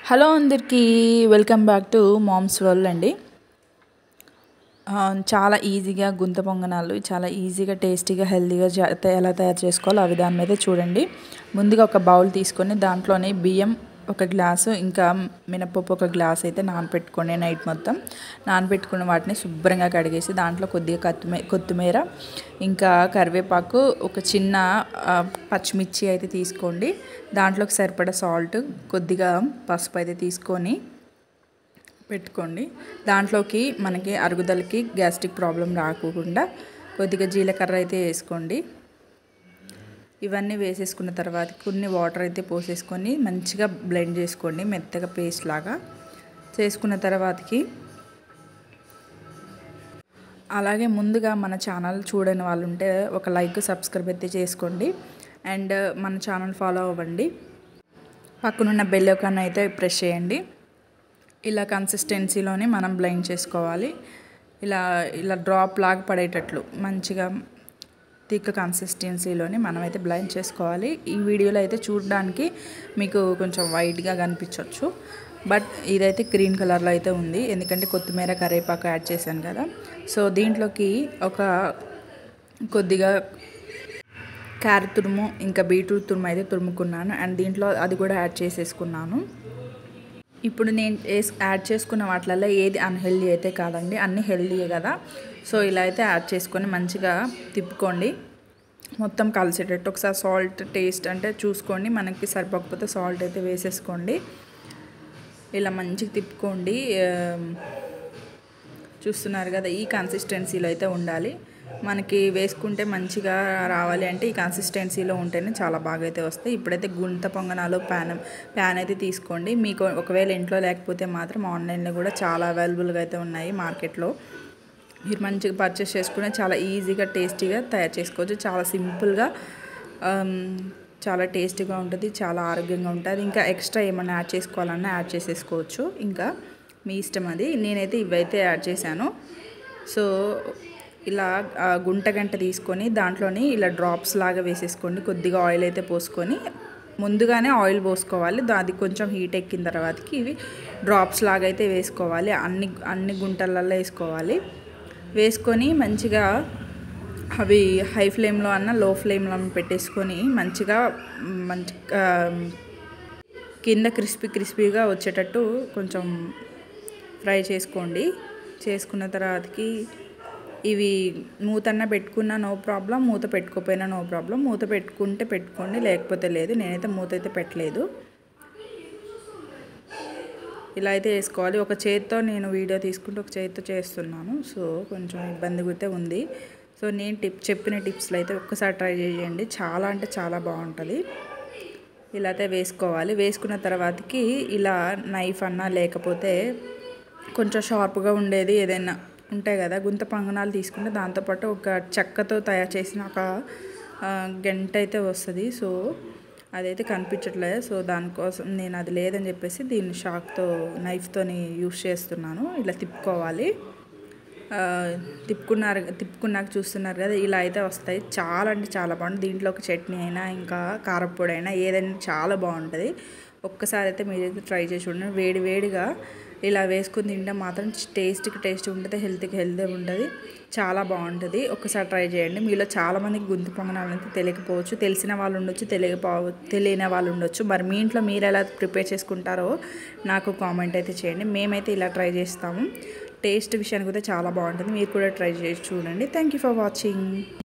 Hello అందరికీ welcome back to Mom's World అండి. చాలా ఈజీగా గుంత పొంగనాలు చాలా ఈజీగా టేస్టీగా హెల్తీగా ఎలా తయారు చేసుకోవాలో ఆ విధానం అయితే చూడండి. ముందుగా ఒక బౌల్ తీసుకొని దాంట్లోనే బియ్యం ఒక గ్లాసు ఇంకా మినపప్పు ఒక గ్లాస్ అయితే నానబెట్టుకోండి. నైట్ మొత్తం నానబెట్టుకున్న వాటిని శుభ్రంగా కడిగేసి దాంట్లో కొద్దిగా కొత్తిమీర ఇంకా కరివేపాకు ఒక చిన్న పచ్చిమిర్చి అయితే తీసుకోండి. దాంట్లోకి సరిపడా సాల్ట్ కొద్దిగా పసుపు అయితే తీసుకొని పెట్టుకోండి. దాంట్లోకి మనకి అరుగుదలకి గ్యాస్ట్రిక్ ప్రాబ్లం రాకుండా కొద్దిగా జీలకర్ర అయితే వేసుకోండి. ఇవన్నీ వేసేసుకున్న తర్వాత కొన్ని వాటర్ అయితే పోసేసుకొని మంచిగా బ్లెండ్ చేసుకోండి. మెత్తగా పేస్ట్ లాగా చేసుకున్న తర్వాతకి అలాగే ముందుగా మన ఛానల్ చూడని వాళ్ళు ఉంటే ఒక లైక్ సబ్స్క్రైబ్ అయితే చేసుకోండి అండ్ మన ఛానల్ ఫాలో అవ్వండి. పక్కనున్న బెల్ ఐకాన్ అయితే ప్రెస్ చేయండి. ఇలా కన్సిస్టెన్సీలోనే మనం బ్లెండ్ చేసుకోవాలి. ఇలా డ్రాప్ లాగా పడేటట్లు మంచిగా థిక్ కన్సిస్టెన్సీలోనే మనమైతే బ్లెండ్ చేసుకోవాలి. ఈ వీడియోలో అయితే చూడడానికి మీకు కొంచెం వైట్గా కనిపించవచ్చు, బట్ ఇదైతే గ్రీన్ కలర్లో అయితే ఉంది, ఎందుకంటే కొత్తిమీర కరివేపాకు యాడ్ చేశాను కదా. సో దీంట్లోకి ఒక కొద్దిగా క్యారెట్ తురుము ఇంకా బీట్రూట్ తురుము అయితే తురుముకున్నాను అండ్ దీంట్లో అది కూడా యాడ్ చేసేసుకున్నాను. ఇప్పుడు నేను యాడ్ చేసుకున్న వాటిల్లో ఏది అన్హెల్దీ అయితే కాదండి, అన్నీ హెల్దీయే కదా. సో ఇలా అయితే యాడ్ చేసుకొని మంచిగా తిప్పుకోండి, మొత్తం కలిసేటట్టు. ఒకసారి సాల్ట్ టేస్ట్ అంటే చూసుకోండి, మనకి సరిపోకపోతే సాల్ట్ అయితే వేసేసుకోండి. ఇలా మంచిగా తిప్పుకోండి. చూస్తున్నారు కదా, ఈ కన్సిస్టెన్సీలో అయితే ఉండాలి. మనకి వేసుకుంటే మంచిగా రావాలి అంటే ఈ కన్సిస్టెన్సీలో ఉంటేనే చాలా బాగా అయితే వస్తాయి. ఇప్పుడైతే గుంత పొంగనాలు ప్యాన్ అయితే తీసుకోండి. మీకు ఒకవేళ ఇంట్లో లేకపోతే మాత్రం ఆన్లైన్లో కూడా చాలా అవైలబుల్గా అయితే ఉన్నాయి మార్కెట్లో. మీరు మంచిగా పర్చేస్ చేసుకుని చాలా ఈజీగా టేస్టీగా తయారు చేసుకోవచ్చు. చాలా సింపుల్గా చాలా టేస్టీగా ఉంటుంది, చాలా ఆరోగ్యంగా ఉంటుంది. ఇంకా ఎక్స్ట్రా ఏమైనా యాడ్ చేసుకోవాలన్నా యాడ్ చేసేసుకోవచ్చు, ఇంకా మీ ఇష్టం అది. నేనైతే ఇవైతే యాడ్ చేశాను. సో ఇలా గుంటగంట తీసుకొని దాంట్లోని ఇలా డ్రాప్స్ లాగా వేసేసుకోండి. కొద్దిగా ఆయిల్ అయితే పోసుకొని ముందుగానే ఆయిల్ పోసుకోవాలి. అది కొంచెం హీట్ ఎక్కిన తర్వాతకి ఇవి డ్రాప్స్ లాగా అయితే వేసుకోవాలి. అన్ని గుంటలలో వేసుకోవాలి. వేసుకొని మంచిగా అవి హై ఫ్లేమ్లో అన్న లో ఫ్లేమ్లో పెట్టేసుకొని మంచిగా కింద క్రిస్పీగా వచ్చేటట్టు కొంచెం ఫ్రై చేసుకోండి. చేసుకున్న తర్వాతకి ఇవి మూతన్న పెట్టుకున్నా నో ప్రాబ్లం, మూత పెట్టుకోపోయినా నో ప్రాబ్లం. మూత పెట్టుకుంటే పెట్టుకోండి, లేకపోతే లేదు. నేనైతే మూత అయితే పెట్టలేదు. ఇలా అయితే వేసుకోవాలి. ఒక చేతితో నేను వీడియో తీసుకుంటూ ఒక చేతితో చేస్తున్నాను, సో కొంచెం ఇబ్బందిగా అయితే ఉంది. సో నేను చెప్పిన టిప్స్లో అయితే ఒక్కసారి ట్రై చేయండి, చాలా అంటే చాలా బాగుంటుంది. ఇలా అయితే వేసుకోవాలి. వేసుకున్న తర్వాతకి ఇలా నైఫ్ అన్నా లేకపోతే కొంచెం షార్ప్గా ఉండేది ఏదైనా ఉంటాయి కదా, గుంత పొంగనాలు తీసుకుంటే దాంతోపాటు ఒక చెక్కతో తయారు చేసిన ఒక గంట అయితే వస్తుంది. సో అదైతే కనిపించట్లేదు. సో దానికోసం నేను అది లేదని చెప్పేసి దీన్ని నైఫ్తోని యూస్ చేస్తున్నాను. ఇలా తిప్పుకోవాలి. తిప్పుకున్నాక చూస్తున్నారు కదా, ఇలా అయితే వస్తాయి. చాలా అంటే చాలా బాగుంటుంది. దీంట్లోకి చట్నీ అయినా ఇంకా కారపొడి అయినా ఏదైనా చాలా బాగుంటుంది. ఒక్కసారి అయితే మీరైతే ట్రై చేసి చూడండి. వేడిగా ఇలా వేసుకుని తింటే మాత్రం టేస్ట్ ఉంటుంది, హెల్తీ ఉంటుంది, చాలా బాగుంటుంది. ఒక్కసారి ట్రై చేయండి. మీలో చాలామందికి గుంత పొంగనాలు అయితే తెలియకపోవచ్చు, తెలిసిన వాళ్ళు ఉండొచ్చు, తెలియని వాళ్ళు ఉండొచ్చు. మరి మీ ఇంట్లో మీరు ఎలా ప్రిపేర్ చేసుకుంటారో నాకు కామెంట్ అయితే చేయండి. మేమైతే ఇలా ట్రై చేస్తాము. టేస్ట్ విషయానికి అయితే చాలా బాగుంటుంది. మీరు కూడా ట్రై చేసి చూడండి. Thank you for watching.